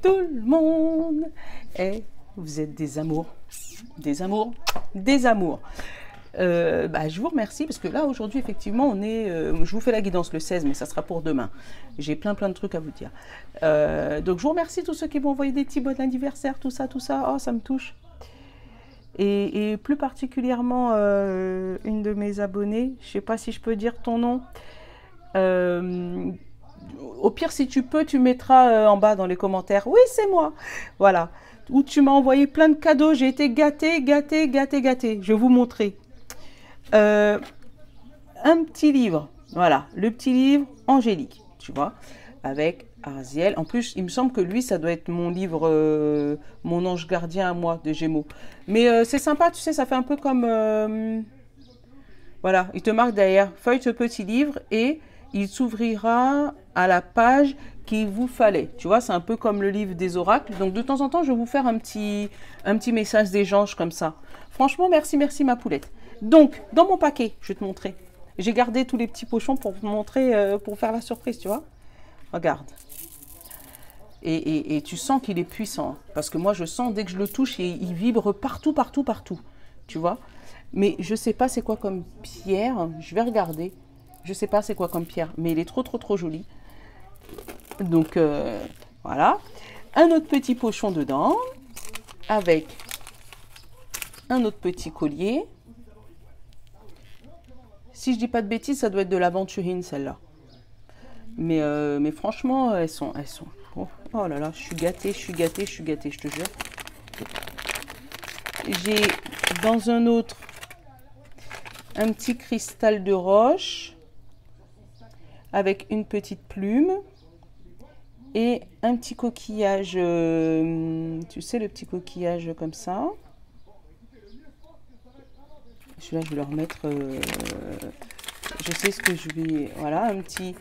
tout le monde. Et vous êtes des amours, des amours, des amours. Je vous remercie parce que là aujourd'hui effectivement on est, je vous fais la guidance le 16 mais ça sera pour demain. J'ai plein de trucs à vous dire. Donc je vous remercie tous ceux qui m'ont envoyé des petits bon anniversaire, tout ça, oh ça me touche. Et plus particulièrement une de mes abonnées, je sais pas si je peux dire ton nom. Au pire si tu peux tu mettras en bas dans les commentaires, oui c'est moi, voilà. Où tu m'as envoyé plein de cadeaux, j'ai été gâtée. Je vais vous montrer. Un petit livre, voilà, le petit livre Angélique, tu vois, avec Arziel. En plus, il me semble que lui, ça doit être mon livre, mon ange gardien à moi de Gémeaux. Mais c'est sympa, tu sais, ça fait un peu comme, voilà, il te marque derrière, feuille ce petit livre et il s'ouvrira à la page qu'il vous fallait. Tu vois, c'est un peu comme le livre des oracles. Donc de temps en temps, je vais vous faire un petit message d'échange comme ça. Franchement, merci ma poulette. Donc, dans mon paquet, je vais te montrer. J'ai gardé tous les petits pochons pour vous montrer, pour faire la surprise, tu vois. Regarde. Et tu sens qu'il est puissant. Parce que moi, je sens, dès que je le touche, il vibre partout. Tu vois. Mais je sais pas c'est quoi comme pierre. Je vais regarder. Je sais pas c'est quoi comme pierre. Mais il est trop joli. Donc, voilà. Un autre petit pochon dedans. Avec un autre petit collier. Si je dis pas de bêtises, ça doit être de l'aventurine, celle-là. Mais franchement, elles sont... Oh là là, je suis gâtée, je te jure. J'ai dans un autre un petit cristal de roche avec une petite plume et un petit coquillage, tu sais, le petit coquillage comme ça. Celui-là, je vais le remettre. Je sais ce que je vais. Voilà, un petit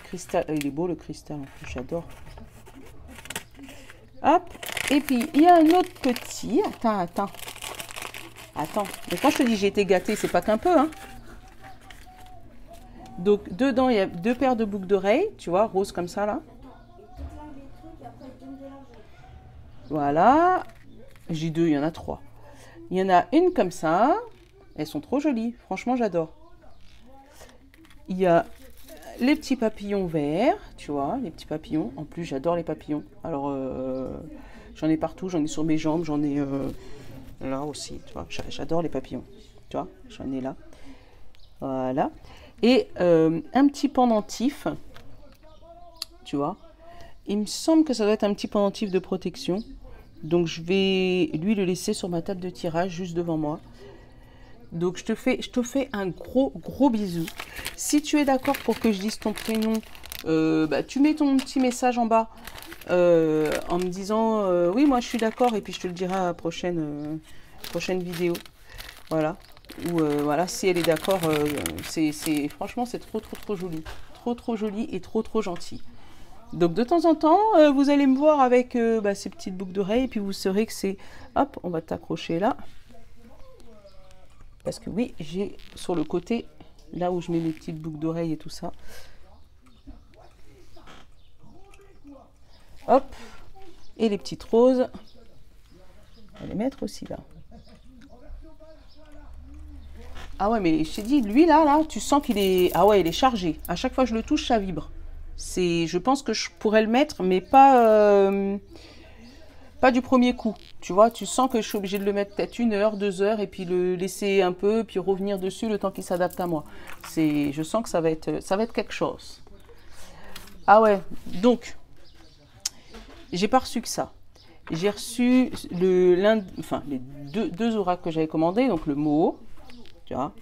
cristal. Il est beau le cristal, en plus, j'adore. Hop. Et puis, il y a un autre petit. Attends. Mais quand je te dis j'ai été gâtée, c'est pas qu'un peu, hein. Donc, dedans, il y a 2 paires de boucles d'oreilles, tu vois, roses comme ça, là. Voilà. J'ai 2, il y en a 3. Il y en a une comme ça. Elles sont trop jolies. Franchement, j'adore. Il y a les petits papillons verts, tu vois, les petits papillons. En plus, j'adore les papillons. Alors, j'en ai partout. J'en ai sur mes jambes. J'en ai là aussi, tu vois. J'adore les papillons. Tu vois, j'en ai là. Voilà. Et un petit pendentif. Tu vois. Il me semble que ça doit être un petit pendentif de protection. Donc, je vais lui le laisser sur ma table de tirage juste devant moi. Donc, je te fais un gros bisou. Si tu es d'accord pour que je dise ton prénom, tu mets ton petit message en bas en me disant oui, moi je suis d'accord, et puis je te le dirai à la prochaine vidéo. Voilà. Ou voilà, si elle est d'accord, franchement, c'est trop joli. Trop joli et trop gentil. Donc, de temps en temps, vous allez me voir avec ces petites boucles d'oreilles, et puis vous saurez que c'est... Hop, on va t'accrocher là. Parce que oui, j'ai sur le côté, là où je mets mes petites boucles d'oreilles et tout ça. Hop. Et les petites roses. On va les mettre aussi là. Ah ouais, mais je t'ai dit, lui là, tu sens qu'il est... Ah ouais, il est chargé. À chaque fois que je le touche, ça vibre. Je pense que je pourrais le mettre, mais pas... Pas du premier coup, tu vois, tu sens que je suis obligée de le mettre peut-être 1 heure, 2 heures, et puis le laisser un peu, puis revenir dessus le temps qu'il s'adapte à moi. Je sens que ça va être quelque chose. Ah ouais, donc, j'ai pas reçu que ça. J'ai reçu les deux oracles que j'avais commandés, donc le mot, tu vois,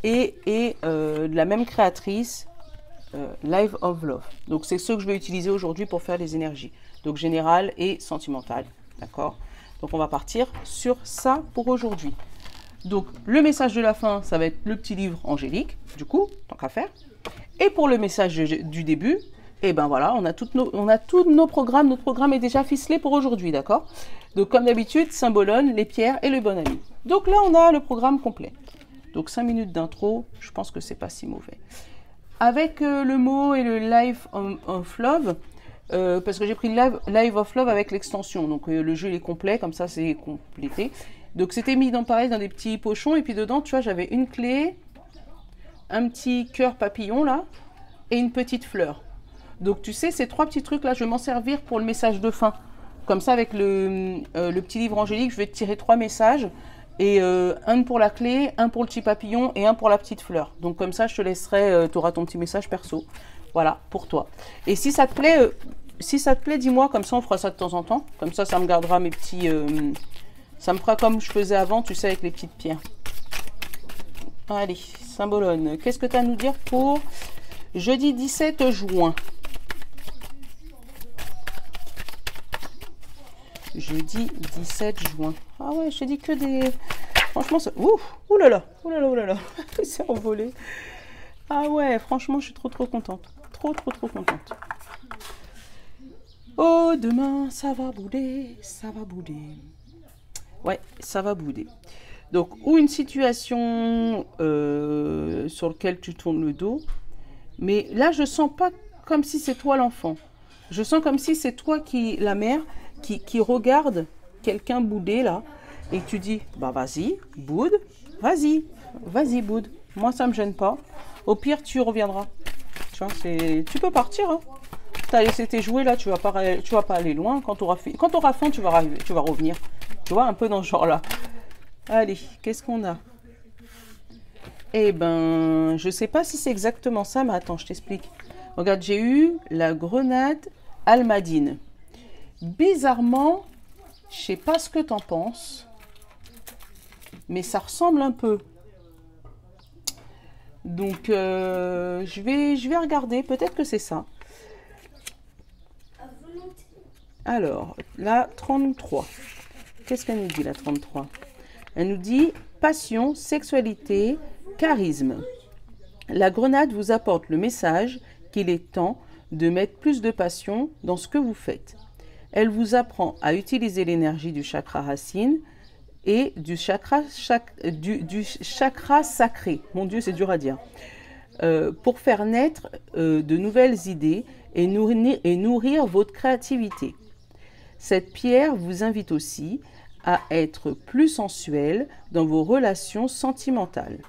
et de la même créatrice, Live of Love. Donc, c'est ceux que je vais utiliser aujourd'hui pour faire les énergies. Donc, général et sentimental. D'accord? Donc, on va partir sur ça pour aujourd'hui. Donc, le message de la fin, ça va être le petit livre Angélique, du coup, tant qu'à faire. Et pour le message du début, et ben voilà, on a tous nos programmes. Notre programme est déjà ficelé pour aujourd'hui, d'accord? Donc, comme d'habitude, symbolone, les pierres et le bon ami. Donc, là, on a le programme complet. Donc, 5 minutes d'intro, je pense que c'est pas si mauvais. Avec le mot et le Life of Love, parce que j'ai pris Live of Love avec l'extension. Donc le jeu il est complet, comme ça c'est complété. Donc c'était mis pareil dans des petits pochons. Et puis dedans, tu vois, j'avais une clé, un petit cœur papillon là, et une petite fleur. Donc tu sais, ces 3 petits trucs là, je vais m'en servir pour le message de fin. Comme ça, avec le petit livre angélique, je vais te tirer 3 messages. Et un pour la clé, un pour le petit papillon et un pour la petite fleur. Donc comme ça, je te laisserai, tu auras ton petit message perso. Voilà, pour toi. Et si ça te plaît, dis-moi, comme ça on fera ça de temps en temps. Comme ça, ça me gardera mes petits... ça me fera comme je faisais avant, tu sais, avec les petites pierres. Allez, Symbolone, qu'est-ce que tu as à nous dire pour jeudi 17 juin? Jeudi 17 juin. Ah ouais, je te dis que des... Franchement, ça... Ouh là là, ouh là là, ouh là là. C'est envolé. Ah ouais, franchement, je suis trop contente. Trop contente. Oh, demain, ça va bouder, ça va bouder. Ouais, ça va bouder. Donc, ou une situation sur laquelle tu tournes le dos. Mais là, je sens pas comme si c'est toi l'enfant. Je sens comme si c'est toi la mère, qui regarde quelqu'un bouder là. Et tu dis, bah vas-y, boude, vas-y, boude. Moi, ça me gêne pas. Au pire, tu reviendras. Tu vois, tu peux partir. Hein. Tu as laissé tes jouets là, tu vas pas aller loin. Quand tu auras faim, tu vas revenir. Tu vois, un peu dans ce genre-là. Allez, qu'est-ce qu'on a? Eh ben, je sais pas si c'est exactement ça, mais attends, je t'explique. Regarde, j'ai eu la grenade almadine. Bizarrement, je sais pas ce que t'en penses, mais ça ressemble un peu. Donc, je vais regarder. Peut-être que c'est ça. Alors, la 33. Qu'est-ce qu'elle nous dit, la 33? Elle nous dit passion, sexualité, charisme. La grenade vous apporte le message qu'il est temps de mettre plus de passion dans ce que vous faites. Elle vous apprend à utiliser l'énergie du chakra racine et du chakra sacré. Mon Dieu, c'est dur à dire. Pour faire naître de nouvelles idées et nourrir votre créativité. Cette pierre vous invite aussi à être plus sensuel dans vos relations sentimentales.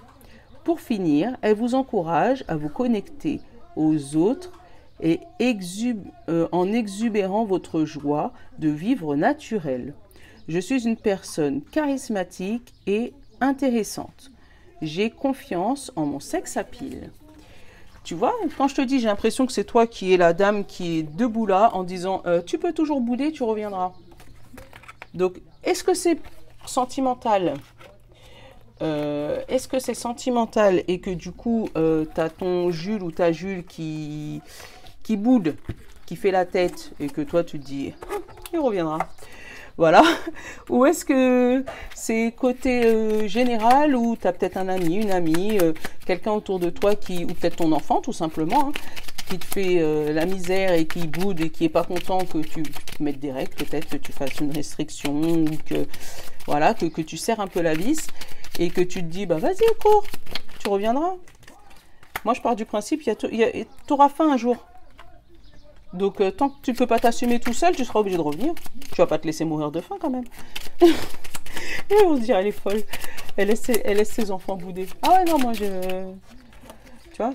Pour finir, elle vous encourage à vous connecter aux autres et en exubérant votre joie de vivre naturel. Je suis une personne charismatique et intéressante. J'ai confiance en mon sex appeal. Tu vois, quand je te dis, j'ai l'impression que c'est toi qui es la dame qui est debout là en disant tu peux toujours bouder, tu reviendras. Donc, est-ce que c'est sentimental? Est-ce que c'est sentimental et que du coup, tu as ton Jules ou ta Jules qui boude, qui fait la tête et que toi, tu te dis il reviendra. Voilà. Ou est-ce que c'est côté général où tu as peut-être un ami, une amie, quelqu'un autour de toi ou peut-être ton enfant tout simplement, hein, qui te fait la misère et qui boude et qui est pas content que tu te mettes des règles, peut-être que tu fasses une restriction ou que voilà, que tu serres un peu la vis et que tu te dis bah vas-y cours, tu reviendras. Moi je pars du principe tu auras faim un jour. Donc, tant que tu ne peux pas t'assumer tout seul, tu seras obligé de revenir. Tu vas pas te laisser mourir de faim quand même. Et on se dit, elle est folle. Elle laisse ses enfants bouder. Ah ouais, non, moi, tu vois,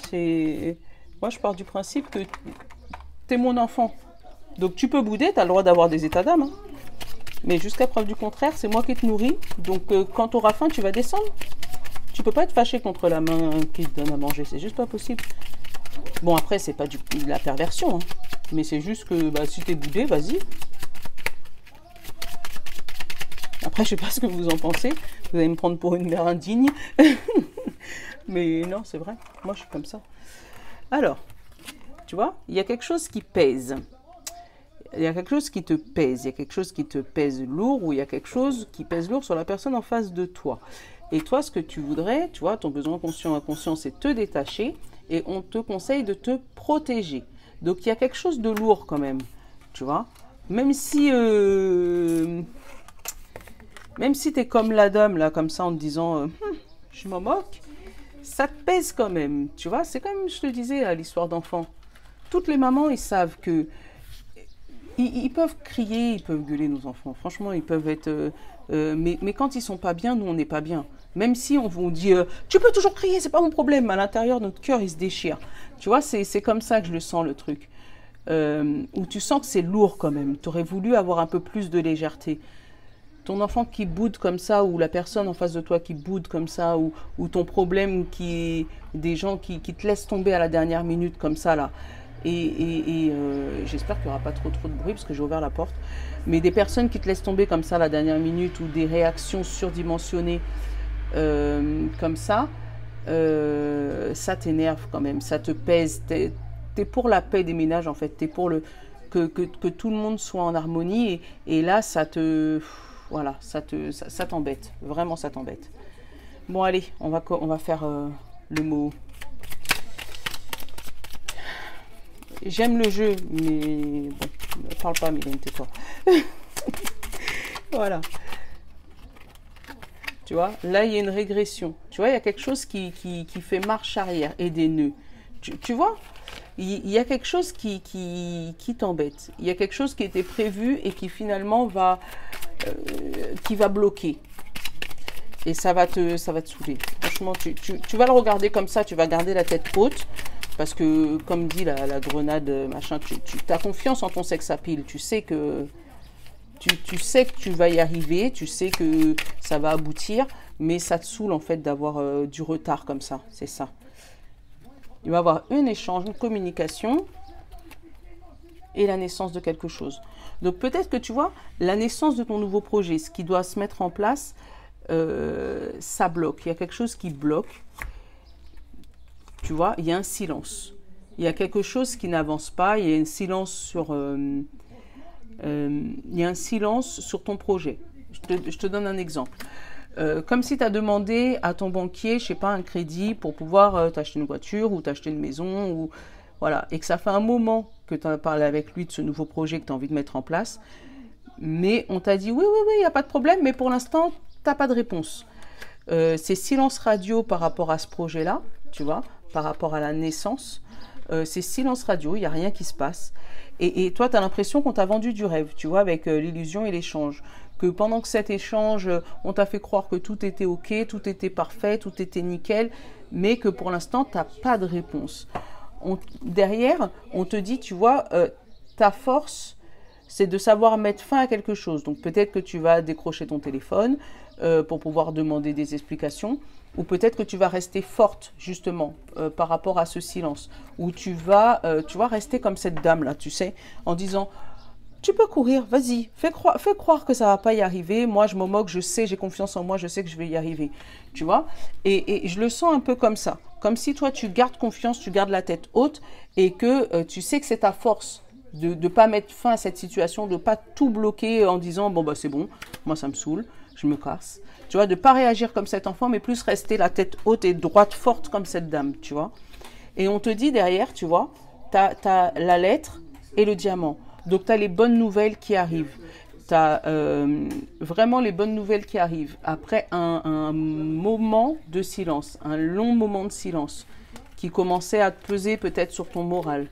moi, je pars du principe que tu es mon enfant. Donc, tu peux bouder, tu as le droit d'avoir des états d'âme. Hein. Mais jusqu'à preuve du contraire, c'est moi qui te nourris. Donc, quand tu auras faim, tu vas descendre. Tu peux pas être fâché contre la main qui te donne à manger. C'est juste pas possible. Bon, après, c'est pas de la perversion, hein. Mais c'est juste que bah, si t'es boudé, vas-y. Après, je sais pas ce que vous en pensez. Vous allez me prendre pour une mère indigne. Mais non, c'est vrai. Moi, je suis comme ça. Alors, tu vois, il y a quelque chose qui pèse. Il y a quelque chose qui te pèse. Il y a quelque chose qui te pèse lourd ou il y a quelque chose qui pèse lourd sur la personne en face de toi. Et toi, ce que tu voudrais, tu vois, ton besoin conscient et inconscient, c'est te détacher. Et on te conseille de te protéger. Donc, il y a quelque chose de lourd quand même, tu vois. Même si tu es comme la dame, là, comme ça, en te disant je m'en moque, ça te pèse quand même, tu vois. C'est comme je te disais, l'histoire d'enfant. Toutes les mamans, ils savent que Ils peuvent crier, ils peuvent gueuler nos enfants. Franchement, ils peuvent être... mais quand ils sont pas bien, nous, on n'est pas bien. Même si on vous dit, tu peux toujours crier, c'est pas mon problème. À l'intérieur, notre cœur, il se déchire. Tu vois, c'est comme ça que je le sens, le truc. Où tu sens que c'est lourd quand même. Tu aurais voulu avoir un peu plus de légèreté. Ton enfant qui boude comme ça, ou la personne en face de toi qui boude comme ça, ou ton problème qui est des gens qui te laissent tomber à la dernière minute comme ça, là. J'espère qu'il n'y aura pas trop de bruit parce que j'ai ouvert la porte. Mais des personnes qui te laissent tomber comme ça à la dernière minute, ou des réactions surdimensionnées comme ça t'énerve quand même, ça te pèse. T'es pour la paix des ménages en fait, t'es pour que tout le monde soit en harmonie et là voilà, ça t'embête, vraiment ça t'embête. Bon allez, on va faire le mot. J'aime le jeu, mais bon, ne parle pas Mylène, tais-toi. Voilà. Tu vois, là, il y a une régression. Tu vois, il y a quelque chose qui fait marche arrière et des nœuds. Tu vois, il y a quelque chose qui t'embête. Il y a quelque chose qui était prévu et qui finalement qui va bloquer. Et ça va te saouler. Franchement, tu vas le regarder comme ça, tu vas garder la tête haute. Parce que, comme dit la grenade, machin, tu as confiance en ton sex appeal. Tu sais que tu vas y arriver, tu sais que ça va aboutir, mais ça te saoule en fait d'avoir du retard comme ça, c'est ça. Il va y avoir un échange, une communication et la naissance de quelque chose. Donc peut-être que tu vois, la naissance de ton nouveau projet, ce qui doit se mettre en place, ça bloque. Il y a quelque chose qui bloque. Tu vois, il y a un silence. Il y a quelque chose qui n'avance pas, il y a un silence sur... il y a un silence sur ton projet. Je te donne un exemple. Comme si tu as demandé à ton banquier, je sais pas, un crédit pour pouvoir t'acheter une voiture ou t'acheter une maison, ou voilà, et que ça fait un moment que tu as parlé avec lui de ce nouveau projet que tu as envie de mettre en place, mais on t'a dit oui, il n'y a pas de problème, mais pour l'instant, tu n'as pas de réponse. C'est silence radio par rapport à ce projet-là, tu vois, par rapport à la naissance. C'est silence radio, il n'y a rien qui se passe. Et toi, tu as l'impression qu'on t'a vendu du rêve, tu vois, avec l'illusion et l'échange. Que pendant que cet échange, on t'a fait croire que tout était OK, tout était parfait, tout était nickel, mais que pour l'instant, tu n'as pas de réponse. Derrière, on te dit, tu vois, ta force, c'est de savoir mettre fin à quelque chose. Donc peut-être que tu vas décrocher ton téléphone pour pouvoir demander des explications, ou peut-être que tu vas rester forte justement par rapport à ce silence, ou tu vas rester comme cette dame-là, tu sais, en disant tu peux courir, vas-y, fais croire que ça va pas y arriver, moi je me moque, je sais, j'ai confiance en moi, je sais que je vais y arriver, tu vois, et je le sens un peu comme ça, comme si toi tu gardes confiance, tu gardes la tête haute, et que tu sais que c'est ta force de ne pas mettre fin à cette situation, de ne pas tout bloquer en disant bon bah c'est bon, moi ça me saoule, je me casse. Tu vois, de ne pas réagir comme cet enfant, mais plus rester la tête haute et droite, forte comme cette dame, tu vois. Et on te dit derrière, tu vois, tu as la lettre et le diamant. Donc, tu as les bonnes nouvelles qui arrivent. Tu as vraiment les bonnes nouvelles qui arrivent. Après un moment de silence, un long moment de silence, qui commençait à te peser peut-être sur ton moral,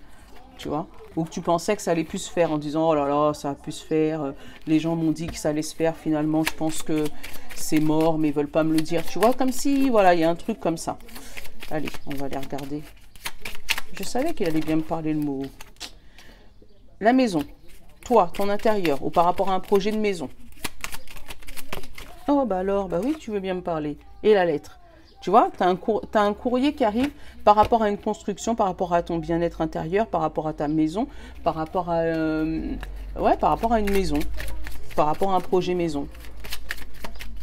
tu vois. Ou que tu pensais que ça allait plus se faire en disant oh là là, ça a pu se faire, les gens m'ont dit que ça allait se faire, finalement je pense que c'est mort mais ils veulent pas me le dire, tu vois, comme si, voilà, il y a un truc comme ça. Allez, on va aller regarder. Je savais qu'il allait bien me parler le mot. La maison, toi, ton intérieur, ou par rapport à un projet de maison. Oh bah alors, bah oui, tu veux bien me parler. Et la lettre. Tu vois, tu as un courrier qui arrive par rapport à une construction, par rapport à ton bien-être intérieur, par rapport à ta maison, par rapport à, par rapport à une maison, par rapport à un projet maison.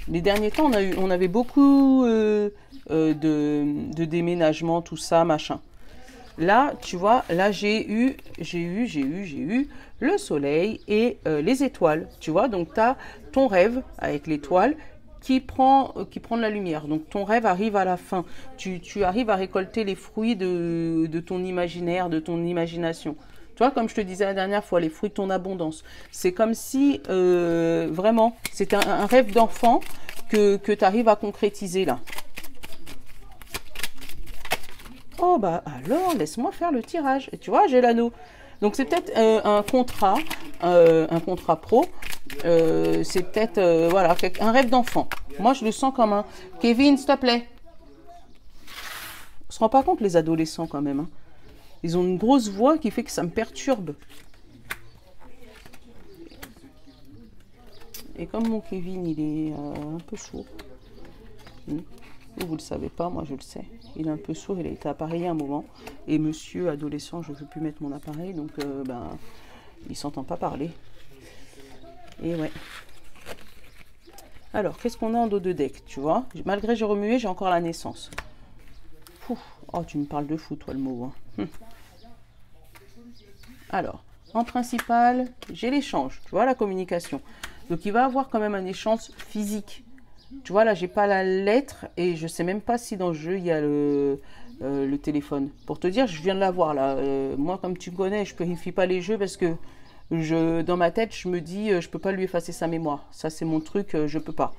Les derniers temps, on avait beaucoup de déménagements, tout ça, machin. Là, tu vois, là, j'ai eu le soleil et les étoiles, tu vois. Donc, tu as ton rêve avec l'étoile qui prend de la lumière. Donc, ton rêve arrive à la fin. Tu arrives à récolter les fruits de ton imaginaire, de ton imagination. Tu vois, comme je te disais la dernière fois, les fruits de ton abondance. C'est comme si, vraiment, c'est un rêve d'enfant que tu arrives à concrétiser là. Oh, bah alors, laisse-moi faire le tirage. Et tu vois, j'ai l'anneau. Donc c'est peut-être un contrat pro. C'est peut-être voilà, un rêve d'enfant. Moi, je le sens comme un... Kevin, s'il te plaît. On se rend pas compte, les adolescents, quand même. Hein. Ils ont une grosse voix qui fait que ça me perturbe. Et comme mon Kevin, il est un peu sourd. Vous ne le savez pas, moi je le sais. Il est un peu sourd, il a été appareillé un moment. Et monsieur, adolescent, je ne veux plus mettre mon appareil, donc il ne s'entend pas parler. Et ouais. Alors, qu'est-ce qu'on a en dos de deck, tu vois? Malgré j'ai remué, j'ai encore la naissance. Ouf. Oh, tu me parles de fou, toi, le mot. Hein. Alors, en principal, j'ai l'échange, tu vois, la communication. Donc, il va avoir quand même un échange physique. Tu vois, là, j'ai pas la lettre et je sais même pas si dans le jeu, il y a le téléphone. Pour te dire, je viens de l'avoir, là. Moi, comme tu me connais, je purifie pas les jeux parce que dans ma tête, je me dis, je peux pas lui effacer sa mémoire. Ça, c'est mon truc, je peux pas.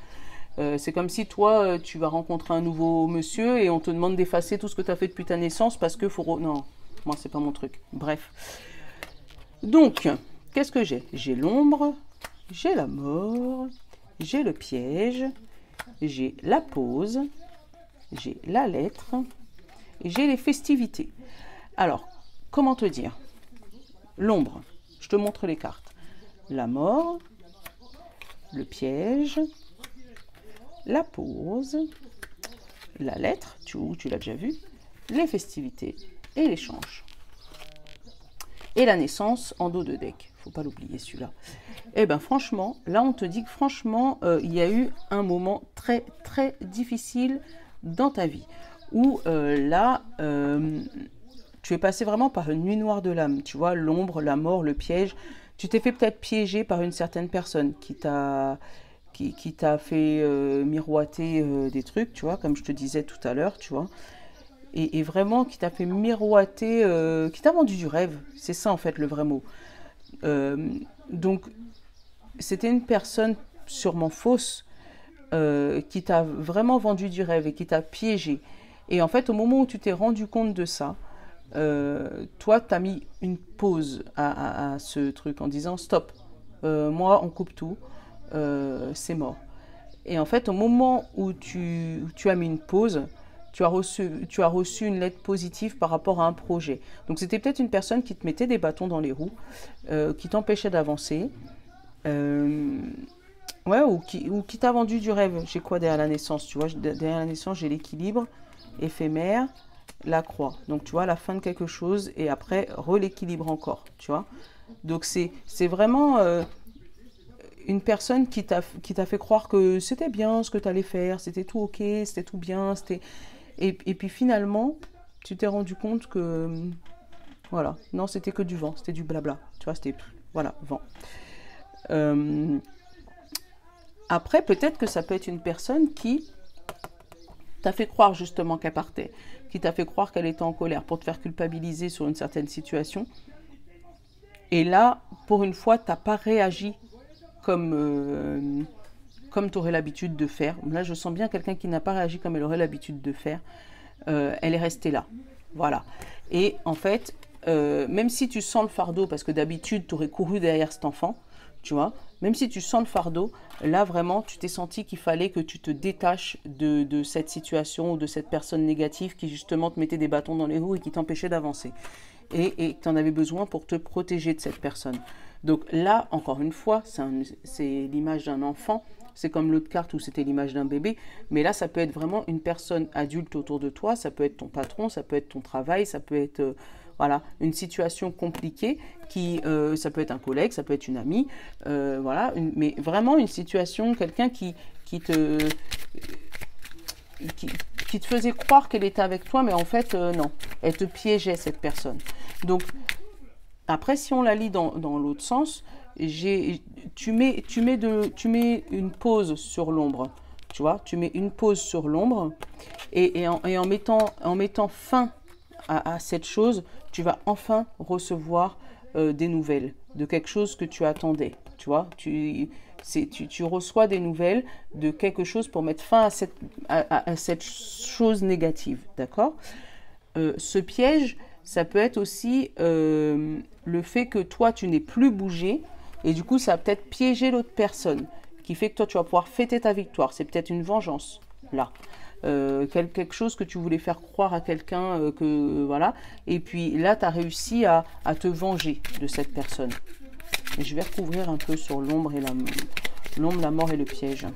C'est comme si toi, tu vas rencontrer un nouveau monsieur et on te demande d'effacer tout ce que tu as fait depuis ta naissance parce que faut... Non, moi, c'est pas mon truc. Bref. Donc, qu'est-ce que j'ai? J'ai l'ombre, j'ai la mort, j'ai le piège, j'ai la pause, j'ai la lettre et j'ai les festivités. Alors, comment te dire? L'ombre, je te montre les cartes. La mort, le piège, la pause, la lettre, tu l'as déjà vu, les festivités et l'échange. Et la naissance en dos de deck. Faut pas l'oublier celui-là. Eh bien franchement, là on te dit que franchement, il y a eu un moment très très difficile dans ta vie. Où là, tu es passé vraiment par une nuit noire de l'âme. Tu vois, l'ombre, la mort, le piège. Tu t'es fait peut-être piéger par une certaine personne qui t'a fait miroiter des trucs, tu vois, comme je te disais tout à l'heure, tu vois. Et vraiment qui t'a fait miroiter, qui t'a vendu du rêve. C'est ça en fait le vrai mot. Donc c'était une personne sûrement fausse qui t'a vraiment vendu du rêve et qui t'a piégé. Et en fait au moment où tu t'es rendu compte de ça, toi tu as mis une pause à ce truc en disant stop, moi on coupe tout, c'est mort. Et en fait au moment où tu as mis une pause, tu as reçu une lettre positive par rapport à un projet. Donc c'était peut-être une personne qui te mettait des bâtons dans les roues, qui t'empêchait d'avancer, ouais, ou qui t'a vendu du rêve. J'ai quoi derrière la naissance? Tu vois, derrière la naissance, j'ai l'équilibre éphémère, la croix. Donc tu vois, la fin de quelque chose et après, l'équilibre encore, tu vois. Donc c'est vraiment une personne qui t'a fait croire que c'était bien ce que tu allais faire, c'était tout ok, c'était tout bien, c'était... Et puis finalement, tu t'es rendu compte que, voilà, non, c'était que du vent, c'était du blabla, tu vois, c'était, voilà, vent. Après, peut-être que ça peut être une personne qui t'a fait croire justement qu'elle partait, qui t'a fait croire qu'elle était en colère pour te faire culpabiliser sur une certaine situation. Et là, pour une fois, t'as pas réagi comme tu aurais l'habitude de faire. Là, je sens bien quelqu'un qui n'a pas réagi comme elle aurait l'habitude de faire. Elle est restée là. Voilà. Et en fait, même si tu sens le fardeau, parce que d'habitude, tu aurais couru derrière cet enfant, tu vois, même si tu sens le fardeau, là, vraiment, tu t'es senti qu'il fallait que tu te détaches de cette situation ou de cette personne négative qui, justement, te mettait des bâtons dans les roues et qui t'empêchait d'avancer. Et tu en avais besoin pour te protéger de cette personne. Donc là, encore une fois, c'est l'image d'un enfant. C'est comme l'autre carte où c'était l'image d'un bébé. Mais là, ça peut être vraiment une personne adulte autour de toi. Ça peut être ton patron, ça peut être ton travail, ça peut être voilà, une situation compliquée. Ça peut être un collègue, ça peut être une amie. Voilà, mais vraiment une situation, quelqu'un qui te faisait croire qu'elle était avec toi, mais en fait, non. Elle te piégeait, cette personne. Donc, après, si on la lit dans l'autre sens, tu mets une pause sur l'ombre. Tu vois, tu mets une pause sur l'ombre et en mettant fin à cette chose, tu vas enfin recevoir des nouvelles de quelque chose que tu attendais. Tu vois, tu reçois des nouvelles de quelque chose pour mettre fin à cette chose négative. D'accord? Ce piège, ça peut être aussi le fait que toi, tu n'es plus bougé. Et du coup, ça va peut-être piéger l'autre personne. Qui fait que toi, tu vas pouvoir fêter ta victoire. C'est peut-être une vengeance, là. Quelque chose que tu voulais faire croire à quelqu'un, que voilà. Et puis là, tu as réussi à te venger de cette personne. Et je vais recouvrir un peu sur l'ombre et l'ombre, la mort et le piège.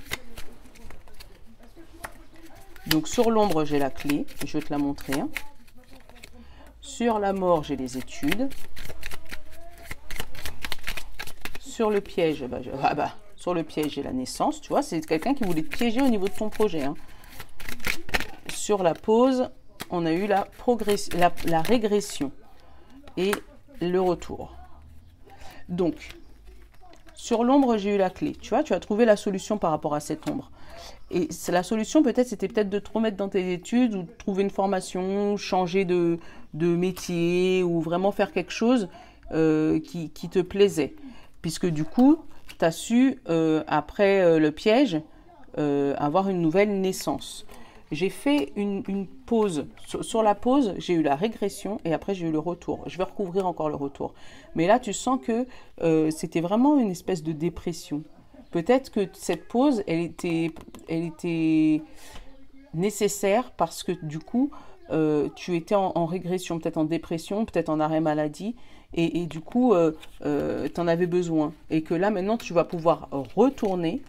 Donc sur l'ombre, j'ai la clé. Je vais te la montrer. Hein. Sur la mort, j'ai les études. Sur le piège, sur le piège, j'ai la naissance. Tu vois, c'est quelqu'un qui voulait te piéger au niveau de ton projet. Hein. Sur la pause, on a eu la régression et le retour. Donc, sur l'ombre, j'ai eu la clé. Tu vois, tu as trouvé la solution par rapport à cette ombre. Et la solution, c'était peut-être de te remettre dans tes études ou de trouver une formation, changer de métier ou vraiment faire quelque chose qui te plaisait. Puisque du coup, tu as su, après le piège, avoir une nouvelle naissance. J'ai fait une pause. Sur la pause, j'ai eu la régression et après j'ai eu le retour. Je vais recouvrir encore le retour. Mais là, tu sens que c'était vraiment une espèce de dépression. Peut-être que cette pause, elle était nécessaire parce que du coup, tu étais en régression, peut-être en dépression, peut-être en arrêt maladie. Et du coup, tu en avais besoin. Et que là, maintenant, tu vas pouvoir retourner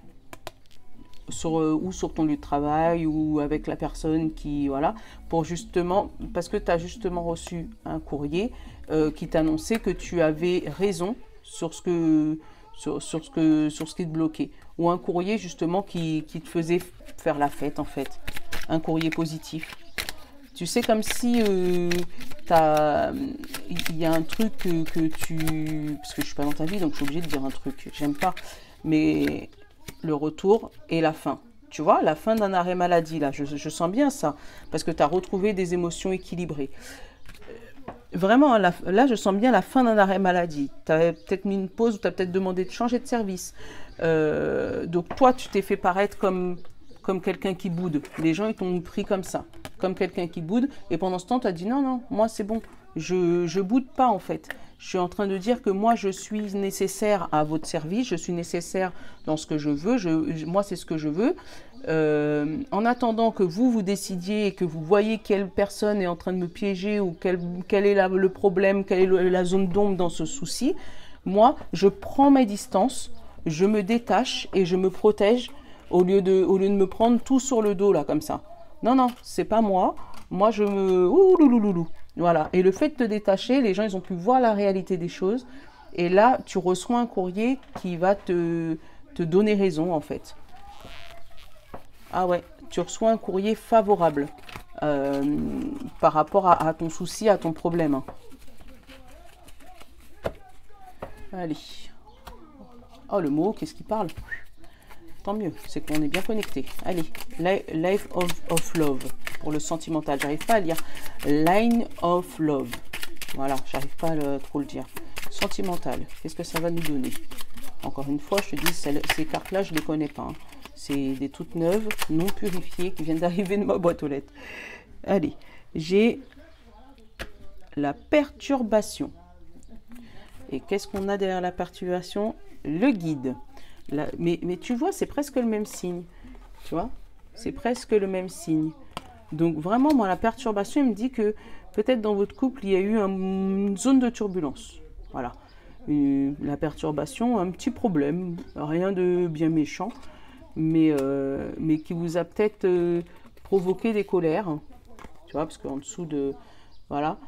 ou sur ton lieu de travail ou avec la personne qui, voilà, pour justement, parce que tu as justement reçu un courrier qui t'annonçait que tu avais raison sur ce qui te bloquait. Ou un courrier justement qui te faisait faire la fête, en fait. Un courrier positif. Tu sais, comme si il y a un truc que tu... Parce que je suis pas dans ta vie, donc je suis obligée de dire un truc. J'aime pas. Mais le retour et la fin. Tu vois, la fin d'un arrêt maladie, là. Je sens bien ça. Parce que tu as retrouvé des émotions équilibrées. Vraiment, là, je sens bien la fin d'un arrêt maladie. Tu as peut-être mis une pause ou tu as peut-être demandé de changer de service. Donc, toi, tu t'es fait paraître comme quelqu'un qui boude. Les gens, ils t'ont pris comme ça. Comme quelqu'un qui boude. Et pendant ce temps, tu as dit non, moi, c'est bon. Je boude pas, en fait. Je suis en train de dire que moi, je suis nécessaire à votre service. Je suis nécessaire dans ce que je veux. Moi, c'est ce que je veux. En attendant que vous décidiez et que vous voyez quelle personne est en train de me piéger ou quel est le problème, quelle est la zone d'ombre dans ce souci, moi, je prends mes distances, je me détache et je me protège au lieu de me prendre tout sur le dos, là, comme ça. Non, c'est pas moi. Moi, je me... Ouh, voilà. Et le fait de te détacher, les gens, ils ont pu voir la réalité des choses. Et là, tu reçois un courrier qui va te donner raison, en fait. Ah ouais, tu reçois un courrier favorable par rapport à ton souci, à ton problème. Allez. Oh, le mot, qu'est-ce qu'il parle? Tant mieux, c'est qu'on est bien connecté. Allez, Life of Love, pour le sentimental. J'arrive pas à lire. Line of Love. Voilà, j'arrive pas à trop le dire. Sentimental, qu'est-ce que ça va nous donner? Encore une fois, je te dis, ces cartes-là, je ne les connais pas. Hein. C'est des toutes neuves, non purifiées, qui viennent d'arriver de ma boîte aux lettres. Allez, j'ai la perturbation. Et qu'est-ce qu'on a derrière la perturbation? Le guide. Mais tu vois, c'est presque le même signe. Tu vois, c'est presque le même signe. Donc vraiment, moi, la perturbation, il me dit que peut-être dans votre couple, il y a eu une zone de turbulence. Voilà. La perturbation, un petit problème, rien de bien méchant, mais qui vous a peut-être provoqué des colères. Tu vois, parce qu'en dessous de... Voilà.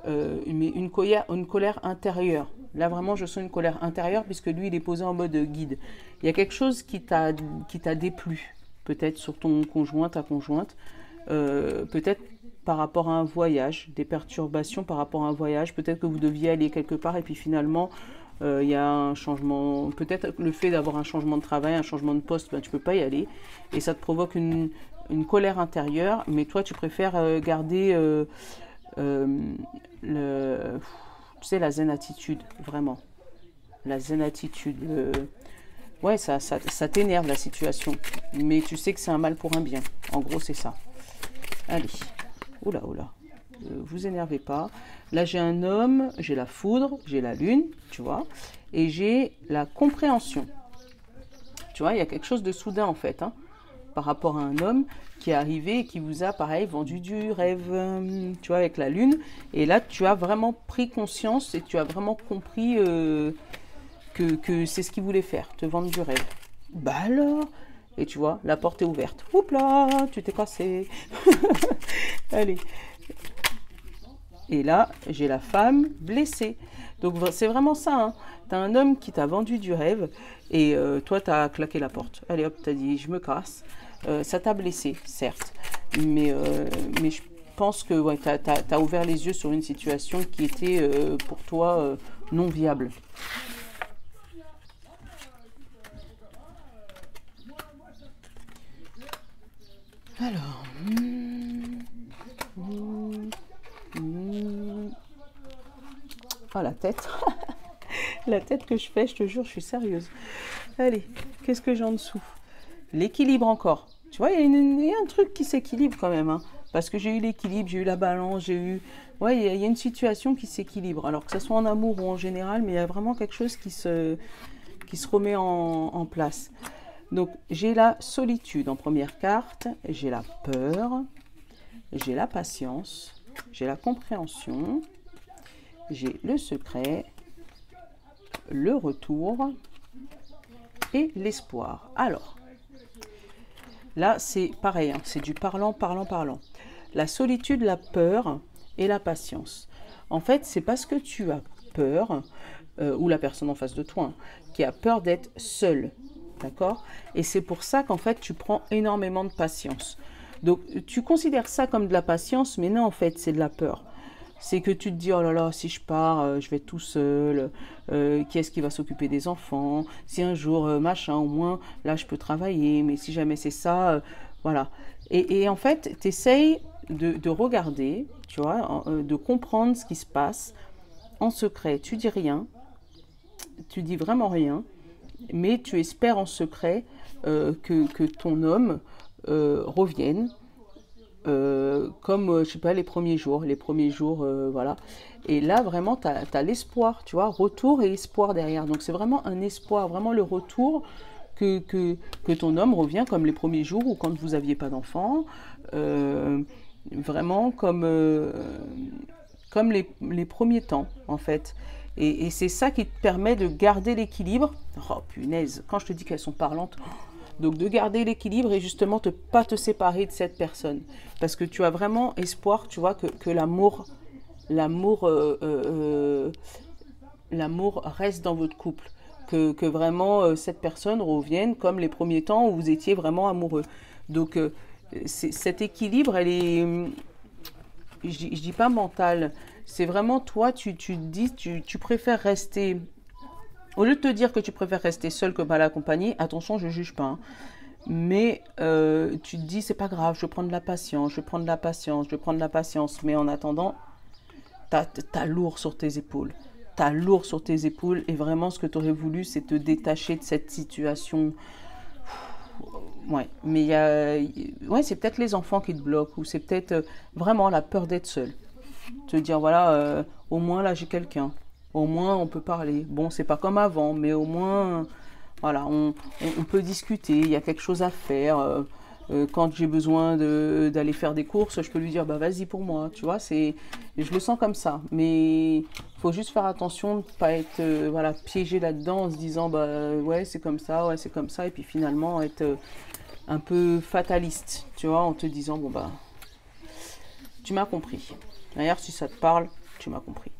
Mais une colère intérieure. Là, vraiment, je sens une colère intérieure puisque lui, il est posé en mode guide. Il y a quelque chose qui t'a déplu, peut-être sur ton conjoint, ta conjointe, peut-être par rapport à un voyage, des perturbations par rapport à un voyage. Peut-être que vous deviez aller quelque part et puis finalement, il y a un changement. Peut-être le fait d'avoir un changement de travail, un changement de poste, ben, tu ne peux pas y aller. Et ça te provoque une colère intérieure, mais toi, tu préfères garder... tu sais, la zen attitude, vraiment. La zen attitude. Ouais, ça t'énerve la situation. Mais tu sais que c'est un mal pour un bien. En gros, c'est ça. Allez. Oula. vous énervez pas. Là, j'ai un homme, j'ai la foudre, j'ai la lune, tu vois, et j'ai la compréhension. Tu vois, il y a quelque chose de soudain, en fait, hein, par rapport à un homme qui est arrivé et qui vous a, pareil, vendu du rêve, tu vois, avec la lune. Et là, tu as vraiment pris conscience et tu as vraiment compris que c'est ce qu'il voulait faire, te vendre du rêve. Bah alors. Et tu vois, la porte est ouverte. Oups là, tu t'es cassé. Allez. Et là, j'ai la femme blessée. Donc c'est vraiment ça, hein. T'as un homme qui t'a vendu du rêve et toi, t'as claqué la porte. Allez hop, t'as dit, je me casse. Ça t'a blessé, certes. Mais je pense que ouais, t'as ouvert les yeux sur une situation qui était pour toi non viable. Alors, oh la tête, la tête que je fais, je te jure, je suis sérieuse. Allez, qu'est-ce que j'ai en dessous? L'équilibre encore. Tu vois, il y a un truc qui s'équilibre quand même, hein, parce que j'ai eu l'équilibre, j'ai eu la balance, j'ai eu... Ouais, il y a une situation qui s'équilibre, alors que ce soit en amour ou en général, mais il y a vraiment quelque chose qui se remet en place. Donc, j'ai la solitude en première carte, j'ai la peur, j'ai la patience, j'ai la compréhension, j'ai le secret, le retour et l'espoir. Alors, là, c'est pareil, hein, c'est du parlant, parlant, parlant. La solitude, la peur et la patience. En fait, c'est parce que tu as peur, ou la personne en face de toi, hein, qui a peur d'être seule. D'accord? Et c'est pour ça qu'en fait, tu prends énormément de patience. Donc, tu considères ça comme de la patience, mais non, en fait, c'est de la peur. C'est que tu te dis, oh là là, si je pars, je vais être tout seul, qui est-ce qui va s'occuper des enfants? Si un jour, machin, au moins, là, je peux travailler, mais si jamais c'est ça, voilà. Et en fait, tu essayes de regarder, tu vois, de comprendre ce qui se passe en secret. Tu dis rien, tu dis vraiment rien, mais tu espères en secret que ton homme revienne comme, je sais pas, les premiers jours, voilà. Et là, vraiment, tu as l'espoir, tu vois, retour et espoir derrière. Donc, c'est vraiment un espoir, vraiment le retour que ton homme revient comme les premiers jours ou quand vous n'aviez pas d'enfant. Vraiment comme les premiers temps, en fait. Et c'est ça qui te permet de garder l'équilibre. Oh, punaise, quand je te dis qu'elles sont parlantes. Donc, de garder l'équilibre et justement de ne pas te séparer de cette personne. Parce que tu as vraiment espoir, tu vois, que l'amour reste dans votre couple. Que vraiment cette personne revienne comme les premiers temps où vous étiez vraiment amoureux. Donc, cet équilibre, elle est... Je dis pas mental, c'est vraiment toi, tu te dis, tu préfères rester, au lieu de te dire que tu préfères rester seul que mal accompagné, attention, je juge pas, hein, mais tu te dis, c'est pas grave, je vais prendre de la patience, je vais prendre de la patience, je vais prendre de la patience, mais en attendant, t'as lourd sur tes épaules. T'as lourd sur tes épaules et vraiment ce que tu aurais voulu, c'est te détacher de cette situation. Ouais, mais ouais, c'est peut-être les enfants qui te bloquent ou c'est peut-être vraiment la peur d'être seul. Te dire, voilà, au moins là j'ai quelqu'un. Au moins on peut parler. Bon, c'est pas comme avant, mais au moins, voilà, on peut discuter. Il y a quelque chose à faire. Quand j'ai besoin d'aller faire des courses, je peux lui dire, bah vas-y pour moi. Tu vois, je le sens comme ça. Mais il faut juste faire attention de ne pas être voilà, piégé là-dedans en se disant, bah ouais, c'est comme ça, ouais, c'est comme ça. Et puis finalement, être un peu fataliste, tu vois, en te disant, bon bah, tu m'as compris. D'ailleurs, si ça te parle, tu m'as compris.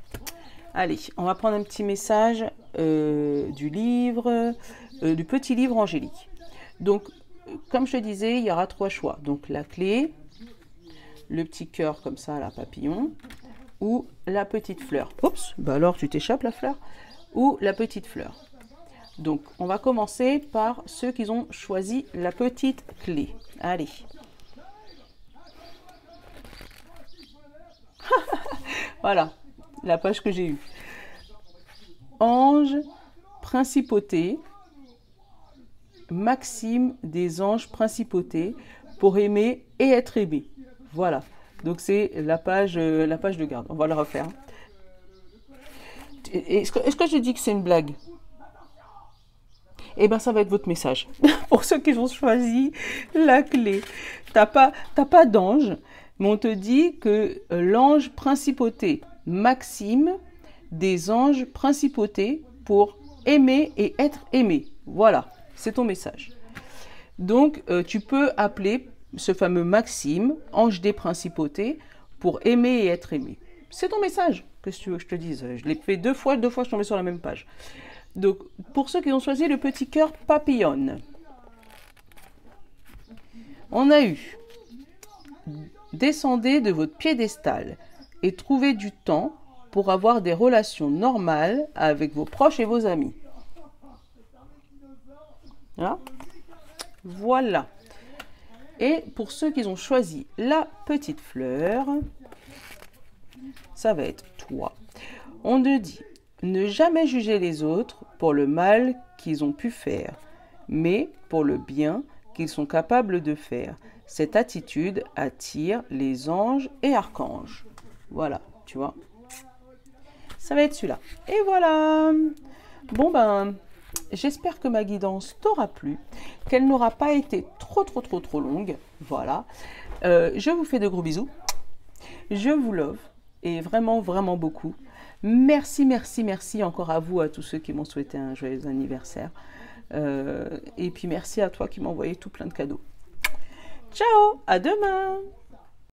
Allez, on va prendre un petit message du livre, du petit livre angélique. Donc, comme je te disais, il y aura 3 choix. Donc, la clé, le petit cœur comme ça, la papillon, ou la petite fleur. Oups, bah alors tu t'échappes la fleur. Ou la petite fleur. Donc, on va commencer par ceux qui ont choisi la petite clé. Allez. Voilà, la page que j'ai eue. Ange, principauté, Maxime des anges principautés pour aimer et être aimé. Voilà. Donc c'est la page de garde. On va le refaire. Est-ce que je dis que c'est une blague? Eh bien, ça va être votre message. Pour ceux qui ont choisi la clé. T'as pas d'ange, mais on te dit que l'ange principauté Maxime, des anges principautés pour aimer et être aimé. Voilà, c'est ton message. Donc, tu peux appeler ce fameux Maxime, ange des principautés, pour aimer et être aimé. C'est ton message. Qu'est-ce que tu veux que je te dise? Je l'ai fait deux fois, je suis tombée sur la même page. Donc, pour ceux qui ont choisi le petit cœur papillon, on a eu « Descendez de votre piédestal et trouvez du temps pour avoir des relations normales avec vos proches et vos amis. » Voilà. Et pour ceux qui ont choisi la petite fleur, ça va être toi. On te dit ne jamais juger les autres pour le mal qu'ils ont pu faire, mais pour le bien qu'ils sont capables de faire. Cette attitude attire les anges et archanges. Voilà, tu vois. Ça va être celui-là. Et voilà. Bon ben, j'espère que ma guidance t'aura plu, qu'elle n'aura pas été trop longue. Voilà. Je vous fais de gros bisous. Je vous love. Et vraiment beaucoup. Merci encore à vous, à tous ceux qui m'ont souhaité un joyeux anniversaire. Et puis merci à toi qui m'as envoyé tout plein de cadeaux. Ciao, à demain!